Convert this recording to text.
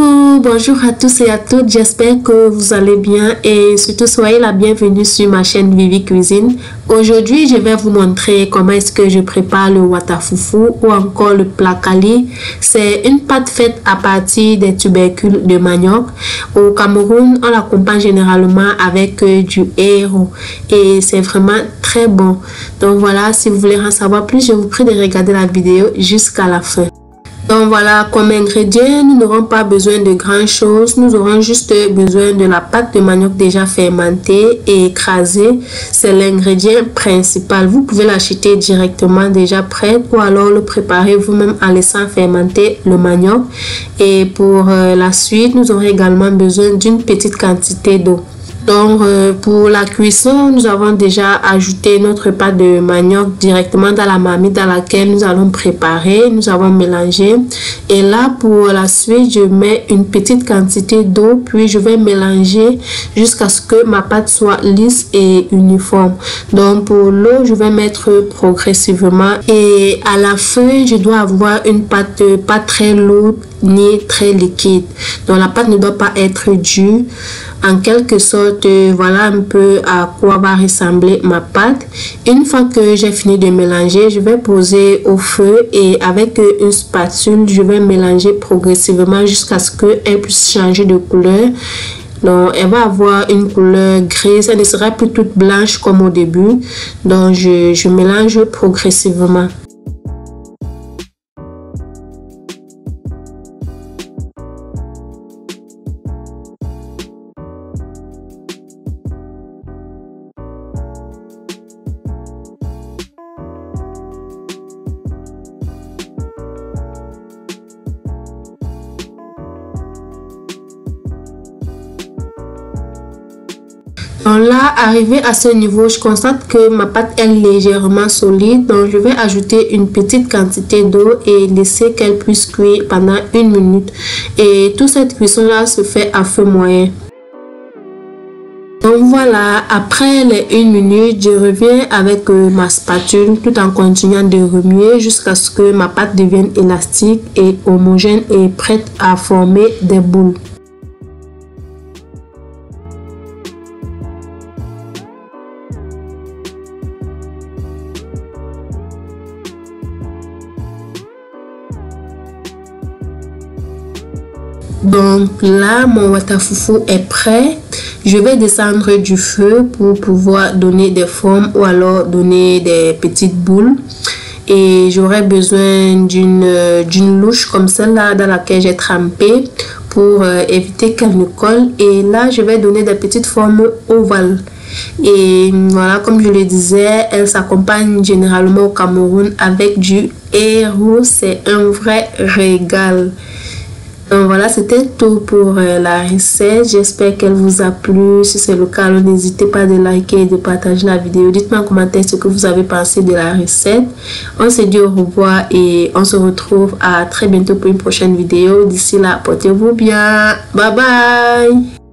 Coucou, bonjour à tous et à toutes, j'espère que vous allez bien et surtout soyez la bienvenue sur ma chaîne Vivi Cuisine. Aujourd'hui, je vais vous montrer comment est-ce que je prépare le watafufu ou encore le plakali. C'est une pâte faite à partir des tubercules de manioc. Au Cameroun, on l'accompagne généralement avec du héros et c'est vraiment très bon. Donc voilà, si vous voulez en savoir plus, je vous prie de regarder la vidéo jusqu'à la fin. Donc voilà, comme ingrédients, nous n'aurons pas besoin de grand chose. Nous aurons juste besoin de la pâte de manioc déjà fermentée et écrasée. C'est l'ingrédient principal. Vous pouvez l'acheter directement déjà prêt ou alors le préparer vous-même en laissant fermenter le manioc. Et pour la suite, nous aurons également besoin d'une petite quantité d'eau. Donc pour la cuisson, nous avons déjà ajouté notre pâte de manioc directement dans la marmite dans laquelle nous allons préparer. Nous avons mélangé et là pour la suite, je mets une petite quantité d'eau puis je vais mélanger jusqu'à ce que ma pâte soit lisse et uniforme. Donc pour l'eau, je vais mettre progressivement et à la fin, je dois avoir une pâte pas très lourde ni très liquide. Donc la pâte ne doit pas être dure. En quelque sorte, voilà un peu à quoi va ressembler ma pâte. Une fois que j'ai fini de mélanger, je vais poser au feu et avec une spatule, je vais mélanger progressivement jusqu'à ce qu'elle puisse changer de couleur. Donc, elle va avoir une couleur grise, elle ne sera plus toute blanche comme au début. Donc, je mélange progressivement. Donc là, arrivé à ce niveau, je constate que ma pâte est légèrement solide. Donc je vais ajouter une petite quantité d'eau et laisser qu'elle puisse cuire pendant 1 minute. Et toute cette cuisson là se fait à feu moyen. Donc voilà, après les 1 minute, je reviens avec ma spatule tout en continuant de remuer jusqu'à ce que ma pâte devienne élastique et homogène et prête à former des boules. Donc là, mon watafufu est prêt. Je vais descendre du feu pour pouvoir donner des formes ou alors donner des petites boules. Et j'aurai besoin d'une louche comme celle-là dans laquelle j'ai trempé pour éviter qu'elle ne colle. Et là, je vais donner des petites formes ovales. Et voilà, comme je le disais, elle s'accompagne généralement au Cameroun avec du héros. C'est un vrai régal. Donc voilà, c'était tout pour la recette. J'espère qu'elle vous a plu. Si c'est le cas, n'hésitez pas de liker et de partager la vidéo. Dites-moi en commentaire ce que vous avez pensé de la recette. On se dit au revoir et on se retrouve à très bientôt pour une prochaine vidéo. D'ici là, portez-vous bien. Bye bye.